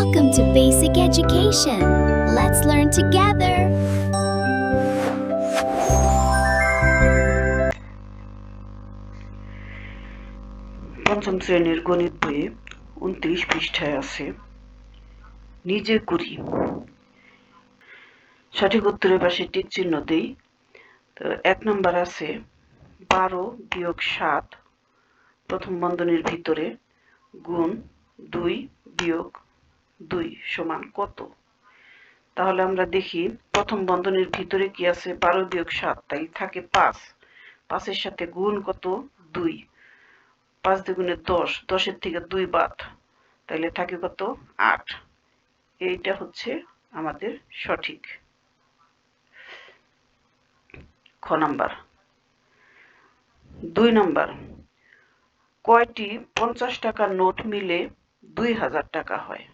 Welcome to Basic Education. Let's learn together. পঞ্চম শ্রেণীর গণিত বইয়ে 29 পৃষ্ঠায় আছে নিজে করি। সঠিক উত্তরের পাশে টিক চিহ্ন দেই। তো 1 নম্বর আছে 12 বিয়োগ 7 প্রথম বন্ধনীর ভিতরে গুণ 2 বিয়োগ 2 সমান কত? তাহলে আমরা দেখি প্রথম বন্ধনীর ভিতরে কি আছে 12 বিয়োগ 7 তাই থাকে 5। 5 এর সাথে গুণ কত 2। 5 দুগুণে 10, 10 এর থেকে 2 বাদ, তাহলে থাকে কত 8। এইটা হচ্ছে আমাদের সঠিক। খ নাম্বার। 2 নাম্বার, কয়টি 50 টাকার নোট মিলে 2000 টাকা হয়?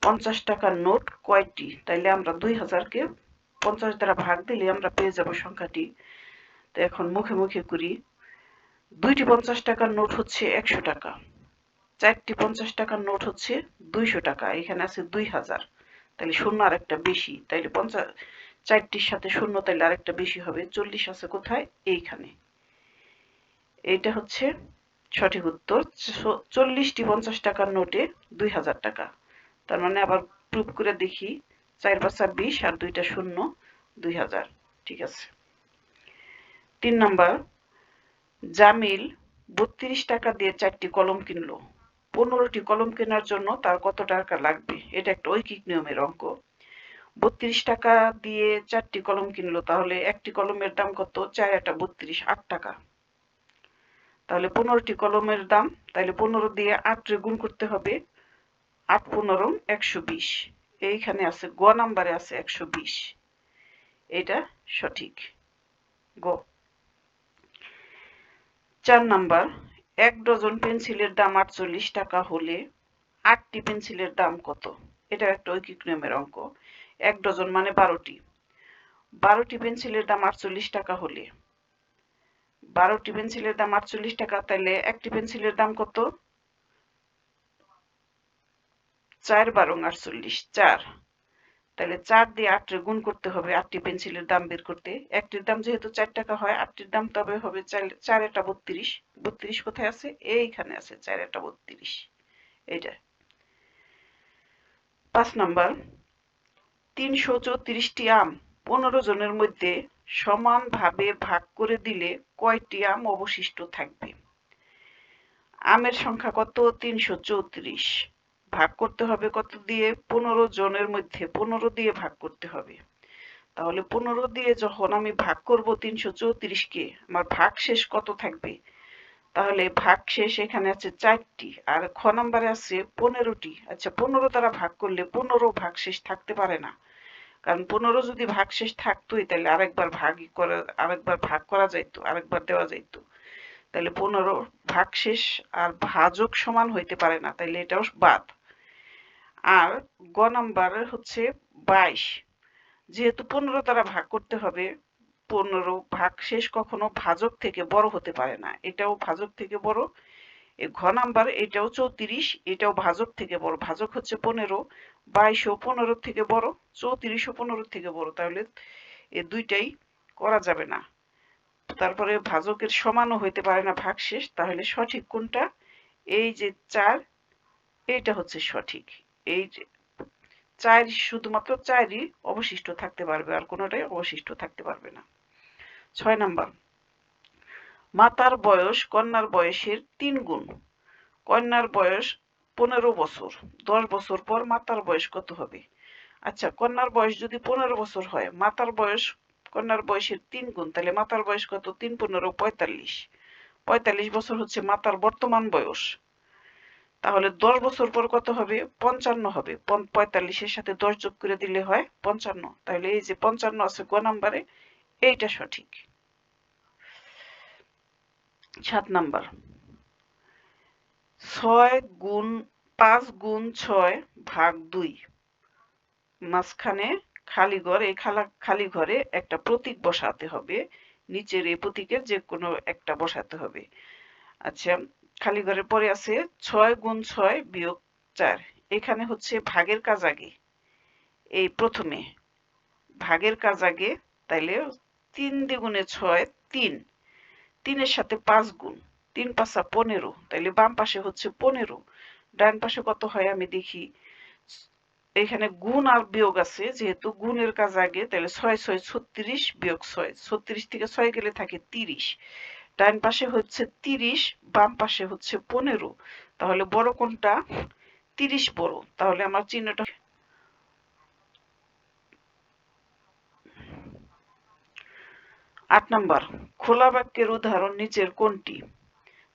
50 টাকার নোট কয়টি? তাইলে আমরা 2000 কে 50 দ্বারা ভাগ দিলে আমরা পেয়ে যাব সংখ্যাটি। তো এখন মুখে মুখে করি। 2টি 50 টাকার নোট হচ্ছে 100 টাকা, 4টি 50 টাকার নোট হচ্ছে 200 টাকা, এখানে আছে 2000, তাহলে শূন্য আরেকটা বেশি, তাইলে 4টির সাথে শূন্য তাইলে আরেকটা বেশি হবে, 40 আছে কোথায়? এইখানে। এইটা হচ্ছে সঠিক উত্তর। 40টি 50 টাকার নোটে 2000 টাকা। তার মানে আবার প্রুফ করে দেখি, 4 × 5 = 20 আর 2টা শূন্য, 2000। ঠিক আছে। 3 নাম্বার, জামিল 32 টাকা দিয়ে 4টি কলম কিনলো। 15টি কলম কেনার জন্য তার কত টাকা লাগবে? এটা একটা ঐকিক নিয়মের অঙ্ক। 32 টাকা দিয়ে 4টি কলম কিনলো, তাহলে একটি কলমের দাম কত? 4 × 8 = 32, 8 টাকা। তাহলে 15টি কলমের দাম, তাহলে 15 দিয়ে 8 রে গুণ করতে হবে, 8 × 15 = 120। এইখানে আছে গ নাম্বারে আছে 120, এটা সঠিক। গ। 4 নাম্বার, 1 ডজন পেন্সিলের দাম 48 টাকা হলে 8টি পেন্সিলের দাম কত? এটা একটা ঐকিক নিয়মের অঙ্ক। 1 ডজন মানে 12টি। 12টি পেন্সিলের দাম 48 টাকা হলে 12টি পেন্সিলের দাম 48 টাকা, তাহলে একটি পেন্সিলের দাম কত? 4 × 12 = 48, 4। তাহলে 4 দিয়ে 8 রে গুণ করতে হবে 8টি পেন্সিলের দাম বের করতে। একটির দাম যেহেতু 4 টাকা হয়, 8টির দাম তবে হবে 4 × 8 = 32। 32 কোথায় আছে? এইখানে আছে, 4 × 8 = 32। এইটা। 5 নাম্বার, 334টি আম 15 জনের মধ্যে সমানভাবে ভাগ করে দিলে কয়টি আম অবশিষ্ট থাকবে? আমের সংখ্যা কত? 334। ভাগ করতে হবে কত দিয়ে? 15 জনের মধ্যে 15 দিয়ে ভাগ করতে হবে। তাহলে 15 দিয়ে যখন আমি ভাগ করব 334 কে, আমার ভাগশেষ কত থাকবে? তাহলে ভাগশেষ এখানে আছে 4টি, আর খ নাম্বারে আছে 15টি। আচ্ছা, 15 দ্বারা ভাগ করলে 15 ভাগশেষ থাকতে পারে না, কারণ 15 যদি ভাগশেষ থাকতোই তাহলে আরেকবার ভাগ করা যাইতো, আরেকবার দেওয়া যাইতো। তাহলে 15 ভাগশেষ আর ভাজক সমান হইতে পারে না, তাইলে এটাও বাদ। আর গ নাম্বারে হচ্ছে 22, যেহেতু 15 দ্বারা ভাগ করতে হবে, 15 ভাগশেষ কখনো ভাজক থেকে বড় হতে পারে না, এটাও ভাজক থেকে বড়। ঘ নাম্বার, এটাও 34, এটাও ভাজক থেকে বড়। ভাজক হচ্ছে 15, 22 ও 15 থেকে বড়, 34 ও 15 থেকে বড়, তাহলে এই দুইটাই করা যাবে না। তারপরে ভাজকের সমানও হইতে পারে না ভাগশেষ, তাহলে সঠিক কোনটা? এই যে 4, এইটা হচ্ছে সঠিক। এই যে 4, শুধুমাত্র 4ই অবশিষ্ট থাকতে পারবে, আর কোনোটাই অবশিষ্ট থাকতে পারবে না। 6 নাম্বার, মাতার বয়স কন্যার বয়সের 3 গুণ। কন্যার বয়স 15 বছর, 10 বছর পর মাতার বয়স কত হবে? আচ্ছা, কন্যার বয়স যদি 15 বছর হয়, মাতার বয়স কন্যার বয়সের 3 গুণ, তাহলে মাতার বয়স কত? 3 × 15 = 45। 45 বছর হচ্ছে মাতার বর্তমান বয়স। তাহলে 10 বছর পর কত হবে? 55 হবে। 45-এর সাথে 10 যোগ করে দিলে হয় 55। তাহলে এই যে 55 আছে গ নাম্বারে, এইটা সঠিক। 7 নাম্বার, 5 × 6 / 2, মাঝখানে খালি ঘর, এই খালি ঘরে একটা প্রতীক বসাতে হবে, নিচের এই প্রতীকের যে কোনো একটা বসাতে হবে। আচ্ছা, খালি ঘরের পরে আছে 6 × 6 - 4, এখানে হচ্ছে ভাগের কাজ আগে, এই প্রথমে ভাগের কাজ আগে, তাইলে 3 দ্বিগুণে 6, 3, 3-এর সাথে 5 গুণ, 3 5 15, তাইলে বাম পাশে হচ্ছে 15, ডান পাশে কত হয় আমি দেখি। এখানে গুণ আর বিয়োগ আছে, যেহেতু গুণের কাজ আগে, তাহলে 6 6 36 বিয়োগ 6, 36 থেকে 6 গেলে থাকে 30, ডান পাশে হচ্ছে 30, বাম পাশে হচ্ছে 15, তাহলে বড় কোনটা? 30 বড়, তাহলে আমার চিহ্নটা 8 নাম্বার, খোলা বাক্যের উদাহরণ নিচের কোনটি?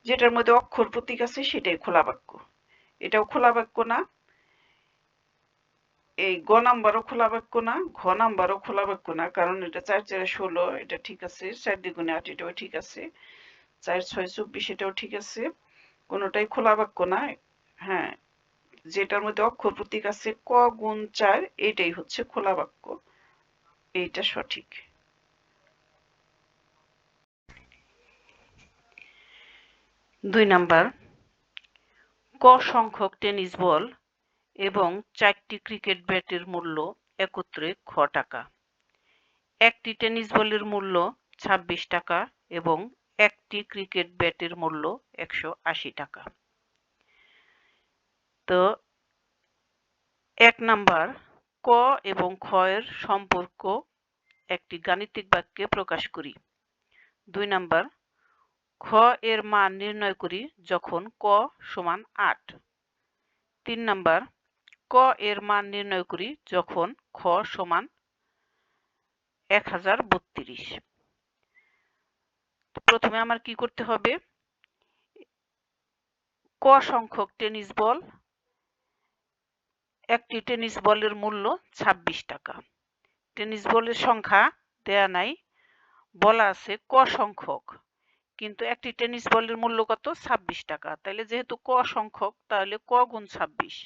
যেটার মধ্যে অক্ষর প্রতীক আছে সেটাই খোলা বাক্য। এটাও খোলা বাক্য না, এই গ নাম্বারও খোলা বাক্য না, ঘ নাম্বারও খোলা বাক্য না, কারণ এটা 4 4 16, এটা ঠিক আছে, 4 দ্বিগুণে 8, এটাও ঠিক আছে, 4 6 24, এটাও ঠিক আছে, কোনোটাই খোলা বাক্য না। হ্যাঁ, যেটার মধ্যে অক্ষর প্রতীক আছে ক গুণ 4, এইটাই হচ্ছে খোলা বাক্য, এইটা সঠিক। 2 নাম্বার, ক সংখ্যক টেনিস বল এবং 4টি ক্রিকেট ব্যাটের মূল্য একত্রে খ টাকা। একটি টেনিস বলের মূল্য 26 টাকা এবং একটি ক্রিকেট ব্যাটের মূল্য 180 টাকা। তো 1 নাম্বার, ক এবং খ এর সম্পর্ক একটি গাণিতিক বাক্যে প্রকাশ করি। 2 নাম্বার, খ এর মান নির্ণয় করি যখন ক সমান 8। 3 নাম্বার, ক এর মান নির্ণয় করি যখন খ সমান 1032। প্রথমে আমার কি করতে হবে? ক সংখ্যক টেনিস বল, একটি টেনিস বলের মূল্য 26 টাকা। টেনিস বলের সংখ্যা দেয়া নাই, বলা আছে ক সংখ্যক, কিন্তু একটি টেনিস বলের মূল্য কত? 26 টাকা। তাহলে যেহেতু ক সংখ্যক, তাহলে ক গুণ 26।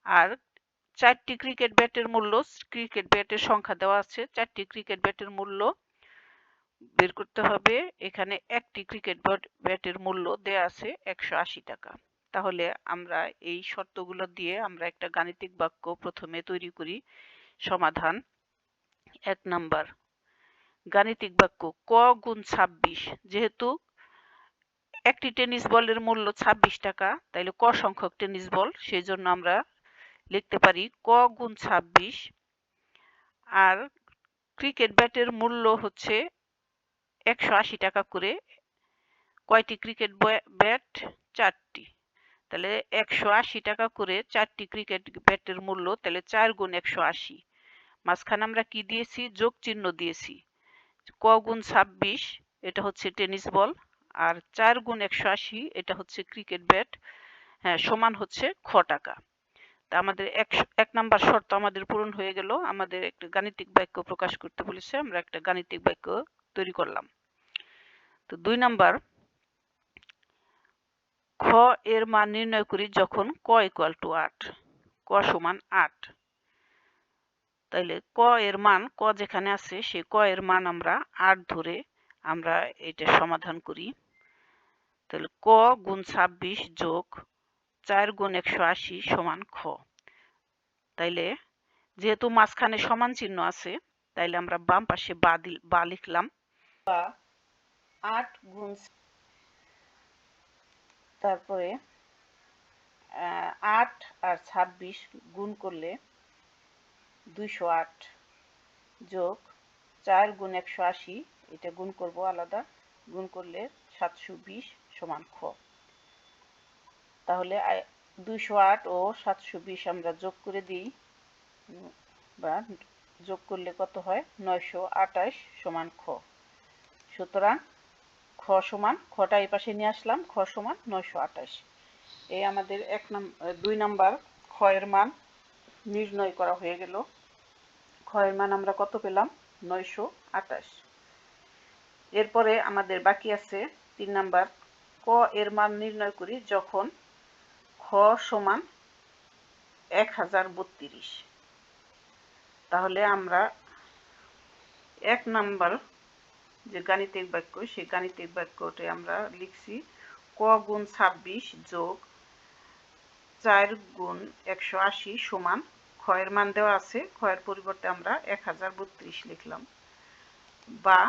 আর 4টি ক্রিকেট ব্যাটের মূল্য, ক্রিকেট ব্যাটের সংখ্যা দেওয়া আছে, 4টি ক্রিকেট ব্যাটের মূল্য বের করতে হবে। এখানে একটি ক্রিকেট ব্যাটের মূল্য দেয়া আছে 180 টাকা। তাহলে আমরা এই শর্তগুলো দিয়ে আমরা একটা গাণিতিক বাক্য প্রথমে তৈরি করি। সমাধান 1 নাম্বার, গাণিতিক বাক্য ক গুণ 26, যেহেতু একটি টেনিস বলের মূল্য 26 টাকা, তাইলে ক সংখ্যক টেনিস বল, সেই জন্য আমরা লিখতে পারি ক গুণ 26। আর ক্রিকেট ব্যাটের মূল্য হচ্ছে 180 টাকা করে। কয়টি ক্রিকেট ব্যাট? 4টি। তাহলে 180 টাকা করে 4টি ক্রিকেট ব্যাটের মূল্য, তাহলে 4 গুণ 180। মাঝখানে আমরা কি দিয়েছি? যোগ চিহ্ন দিয়েছি। ক গুণ 26 এটা হচ্ছে টেনিস বল, আর 4 গুণ 180 এটা হচ্ছে ক্রিকেট ব্যাট, হ্যাঁ, সমান হচ্ছে খ টাকা। তা আমাদের 1 নাম্বার শর্ত আমাদের পূরণ হয়ে গেল। আমাদের একটা গাণিতিক বাক্য প্রকাশ করতে বলেছে, আমরা একটা গাণিতিক বাক্য তৈরি করলাম। তো 2 নাম্বার, খ এর মান নির্ণয় করি যখন ক ইকুয়াল টু 8, ক সমান 8। তাইলে ক এর মান, ক যেখানে আছে সেই ক এর মান আমরা 8 ধরে আমরা এটা সমাধান করি। তাহলে ক গুণ 26 যোগ 4 গুণ 180 সমান খ। তাইলে যেহেতু মাঝখানে সমান চিহ্ন আছে, তাইলে আমরা বাম পাশে বা লিখলাম। 8 গুণ, তারপরে 8 আর 26 গুণ করলে 208 যোগ 4 গুণ 180, এটা গুণ করব আলাদা, গুণ করলে 720 সমান খ। তাহলে 208 ও 720 আমরা যোগ করে দিই, বা যোগ করলে কত হয়? 928 সমান খ। সুতরাং খ সমান, খটা এই পাশে নিয়ে আসলাম, খ সমান 928। এই আমাদের 2 নাম্বার খ এর মান নির্ণয় করা হয়ে গেল। খ এর মান আমরা কত পেলাম? 928। এরপরে আমাদের বাকি আছে 3 নাম্বার, ক এর মান নির্ণয় করি যখন খ সমান 1032। তাহলে আমরা 1 নাম্বার যে গাণিতিক বাক্য, সেই গাণিতিক বাক্যটা আমরা লিখছি ক গুণ 26 যোগ 4 গুণ 180 সমান ক্ষয়ের মান দেওয়া আছে, ক্ষয়ের পরিবর্তে আমরা 1032 লিখলাম, বা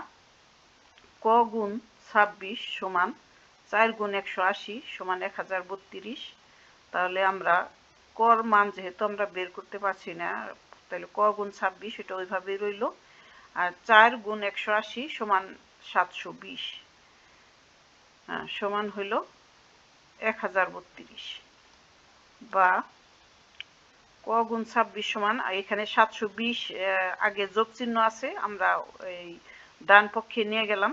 ক গুণ 26 সমান 4 গুণ 180 সমান 1032। তাহলে আমরা কর মান যেহেতু আমরা বের করতে পারছি না, তাহলে ক গুণ 26 এটা ওইভাবেই রইল, আর 4 গুণ 180 সমান 720 সমান হইল 1032, বা ক গুণ 26 সমান, এখানে 720 আগে যোগ চিহ্ন আছে, আমরা এই ডান পক্ষে নিয়ে গেলাম,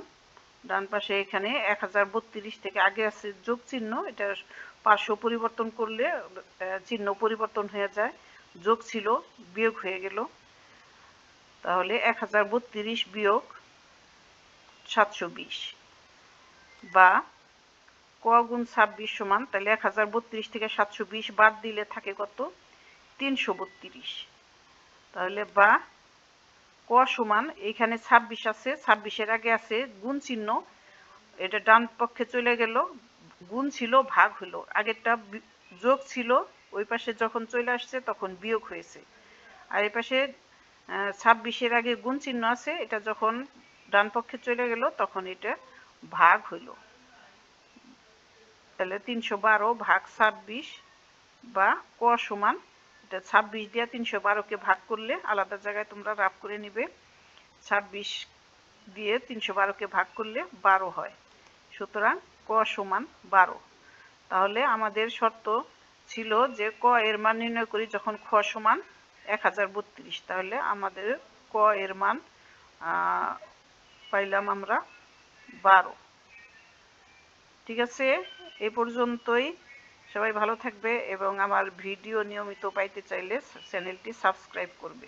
ডান পাশে এখানে 1032 থেকে আগে আছে যোগ চিহ্ন, এটা পার্শ্ব পরিবর্তন করলে চিহ্ন পরিবর্তন হয়ে যায়, যোগ ছিল বিয়োগ হয়ে গেল, তাহলে 1032 বিয়োগ 720, বা ক গুণ 26 সমান, তাহলে 1032 থেকে 720 বাদ দিলে থাকে কত? 332। তাহলে বা ক সমান, এখানে 26 আছে, 26-এর আগে আছে গুণ চিহ্ন, এটা ডান পক্ষে চলে গেল, গুণ ছিল ভাগ হলো, আগেরটা যোগ ছিল, ওই পাশে যখন চলে আসছে তখন বিয়োগ হয়েছে, আর এই পাশে 26-এর আগে গুণ চিহ্ন আছে, এটা যখন ডান পক্ষে চলে গেল তখন এটা ভাগ হইল, তাহলে 312 ভাগ 26, বা ক সমান, এটা 26 দিয়ে 312-কে ভাগ করলে, আলাদা জায়গায় তোমরা রাফ করে নিবে, 26 দিয়ে 312-কে ভাগ করলে 12 হয়, সুতরাং ক সমান 12। তাহলে আমাদের শর্ত ছিল যে ক এর মান নির্ণয় করি যখন খ সমান 1032, তাহলে আমাদের ক এর মান পাইলাম আমরা 12। ঠিক আছে, এ পর্যন্তই। সবাই ভালো থাকবে এবং আমার ভিডিও নিয়মিত পাইতে চাইলে চ্যানেলটি সাবস্ক্রাইব করবে।